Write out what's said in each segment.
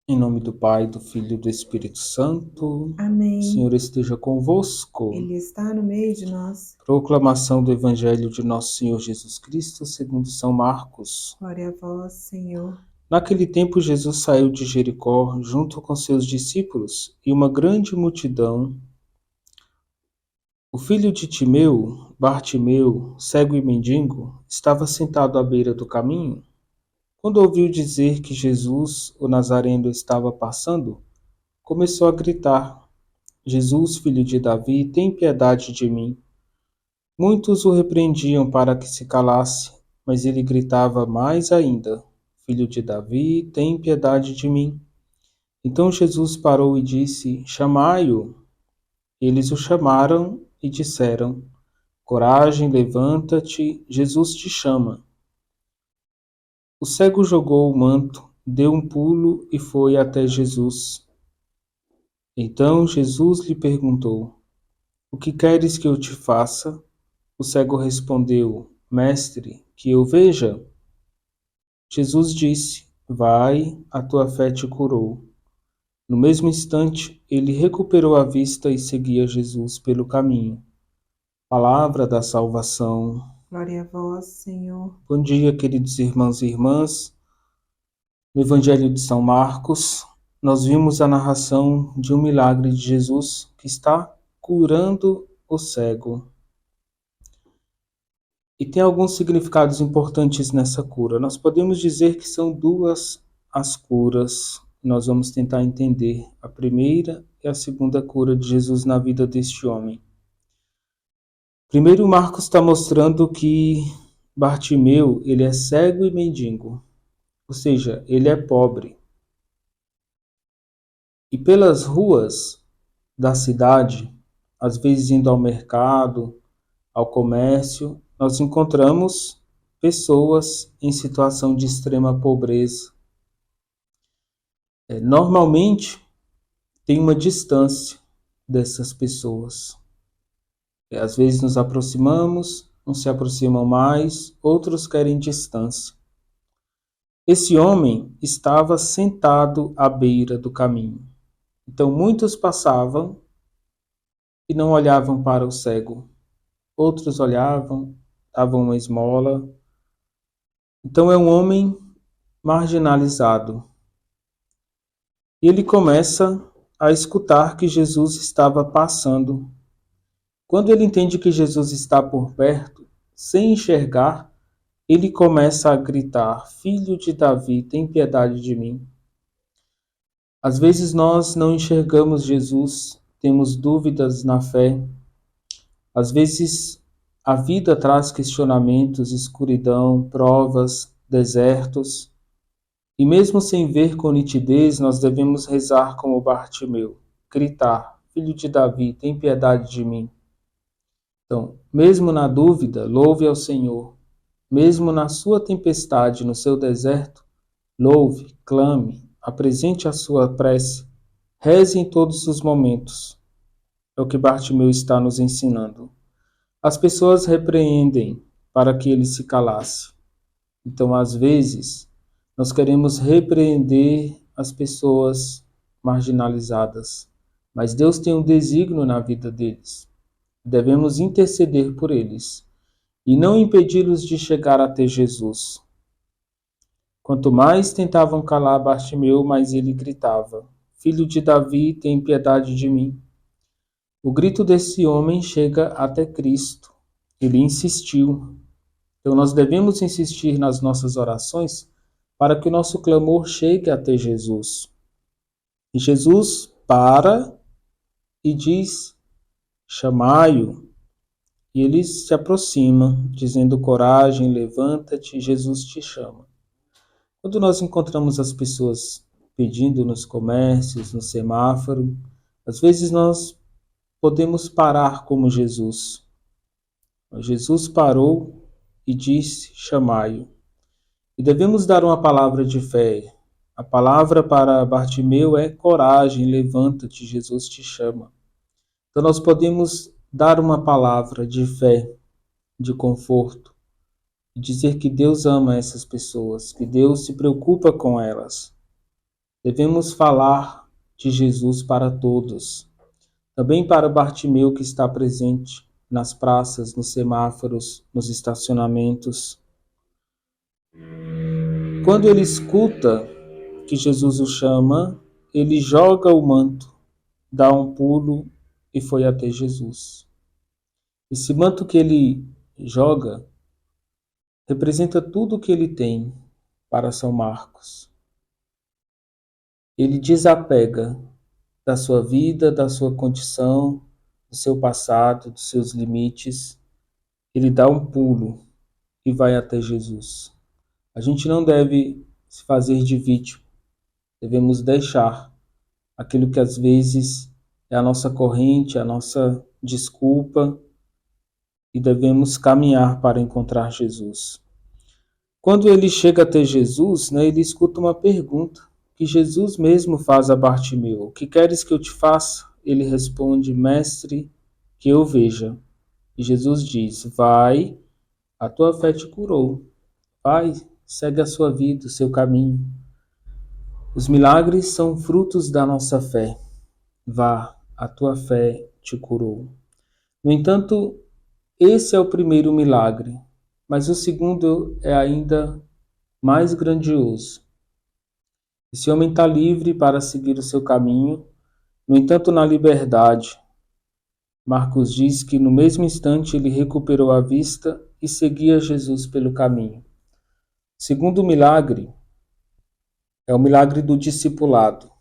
Em nome do Pai, do Filho e do Espírito Santo. Amém. O Senhor esteja convosco. Ele está no meio de nós. Proclamação do Evangelho de Nosso Senhor Jesus Cristo, segundo São Marcos. Glória a vós, Senhor. Naquele tempo, Jesus saiu de Jericó junto com seus discípulos e uma grande multidão. O filho de Timeu, Bartimeu, cego e mendigo, estava sentado à beira do caminho. Quando ouviu dizer que Jesus, o Nazareno, estava passando, começou a gritar: Jesus, filho de Davi, tem piedade de mim. Muitos o repreendiam para que se calasse, mas ele gritava mais ainda: Filho de Davi, tem piedade de mim. Então Jesus parou e disse: Chamai-o. Eles o chamaram e disseram: Coragem, levanta-te, Jesus te chama. O cego jogou o manto, deu um pulo e foi até Jesus. Então Jesus lhe perguntou: O que queres que eu te faça? O cego respondeu: Mestre, que eu veja. Jesus disse: Vai, a tua fé te curou. No mesmo instante, ele recuperou a vista e seguia Jesus pelo caminho. Palavra da salvação. Glória a vós, Senhor. Bom dia, queridos irmãos e irmãs. No Evangelho de São Marcos, nós vimos a narração de um milagre de Jesus que está curando o cego. E tem alguns significados importantes nessa cura. Nós podemos dizer que são duas as curas. Nós vamos tentar entender a primeira e a segunda cura de Jesus na vida deste homem. Primeiro, Marcos está mostrando que Bartimeu, ele é cego e mendigo, ou seja, ele é pobre. E pelas ruas da cidade, às vezes indo ao mercado, ao comércio, nós encontramos pessoas em situação de extrema pobreza. Normalmente, tem uma distância dessas pessoas. Às vezes nos aproximamos, uns se aproximam mais, outros querem distância. Esse homem estava sentado à beira do caminho. Então muitos passavam e não olhavam para o cego. Outros olhavam, davam uma esmola. Então é um homem marginalizado. E ele começa a escutar que Jesus estava passando. Quando ele entende que Jesus está por perto, sem enxergar, ele começa a gritar: Filho de Davi, tem piedade de mim. Às vezes nós não enxergamos Jesus, temos dúvidas na fé. Às vezes a vida traz questionamentos, escuridão, provas, desertos. E mesmo sem ver com nitidez, nós devemos rezar como Bartimeu, gritar: Filho de Davi, tem piedade de mim. Então, mesmo na dúvida, louve ao Senhor. Mesmo na sua tempestade, no seu deserto, louve, clame, apresente a sua prece, reze em todos os momentos. É o que Bartimeu está nos ensinando. As pessoas repreendem para que ele se calasse. Então, às vezes, nós queremos repreender as pessoas marginalizadas, mas Deus tem um desígnio na vida deles. Devemos interceder por eles e não impedi-los de chegar até Jesus. Quanto mais tentavam calar Bartimeu, mais ele gritava: Filho de Davi, tem piedade de mim. O grito desse homem chega até Cristo. Ele insistiu. Então nós devemos insistir nas nossas orações para que o nosso clamor chegue até Jesus. E Jesus para e diz: Chamai-o. E ele se aproxima, dizendo: Coragem, levanta-te, Jesus te chama. Quando nós encontramos as pessoas pedindo nos comércios, no semáforo, às vezes nós podemos parar como Jesus. Jesus parou e disse: Chamai-o. E devemos dar uma palavra de fé. A palavra para Bartimeu é: Coragem, levanta-te, Jesus te chama. Então nós podemos dar uma palavra de fé, de conforto, e dizer que Deus ama essas pessoas, que Deus se preocupa com elas. Devemos falar de Jesus para todos, também para Bartimeu que está presente nas praças, nos semáforos, nos estacionamentos. Quando ele escuta que Jesus o chama, ele joga o manto, dá um pulo e foi até Jesus. Esse manto que ele joga representa tudo o que ele tem para São Marcos. Ele desapega da sua vida, da sua condição, do seu passado, dos seus limites. Ele dá um pulo e vai até Jesus. A gente não deve se fazer de vítima. Devemos deixar aquilo que às vezes é a nossa corrente, a nossa desculpa, e devemos caminhar para encontrar Jesus. Quando ele chega até Jesus, ele escuta uma pergunta que Jesus mesmo faz a Bartimeu. O que queres que eu te faça? Ele responde, mestre, que eu veja. E Jesus diz, vai, a tua fé te curou. Vai, segue a sua vida, o seu caminho. Os milagres são frutos da nossa fé. Vá, a tua fé te curou. No entanto, esse é o primeiro milagre, mas o segundo é ainda mais grandioso. Esse homem está livre para seguir o seu caminho, no entanto, na liberdade. Marcos diz que no mesmo instante ele recuperou a vista e seguia Jesus pelo caminho. O segundo milagre é o milagre do discipulado.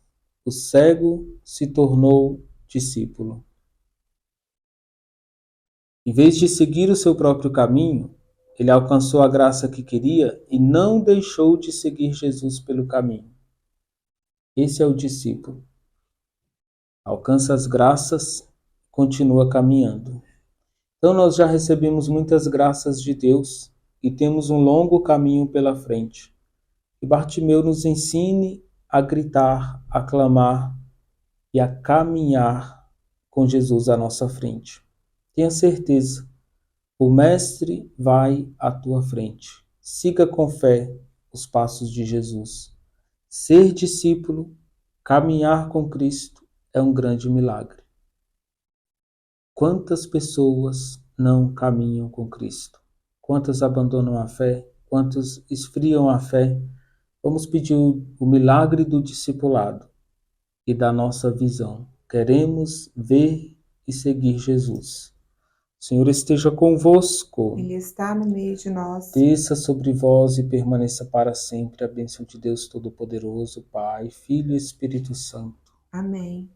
O cego se tornou discípulo. Em vez de seguir o seu próprio caminho, ele alcançou a graça que queria e não deixou de seguir Jesus pelo caminho. Esse é o discípulo. Alcança as graças, continua caminhando. Então nós já recebemos muitas graças de Deus e temos um longo caminho pela frente. Que Bartimeu nos ensine a gritar, a clamar e a caminhar com Jesus à nossa frente. Tenha certeza, o Mestre vai à tua frente. Siga com fé os passos de Jesus. Ser discípulo, caminhar com Cristo é um grande milagre. Quantas pessoas não caminham com Cristo? Quantas abandonam a fé? Quantos esfriam a fé? Vamos pedir o milagre do discipulado e da nossa visão. Queremos ver e seguir Jesus. O Senhor esteja convosco. Ele está no meio de nós. Desça sobre vós e permaneça para sempre a bênção de Deus Todo-Poderoso, Pai, Filho e Espírito Santo. Amém.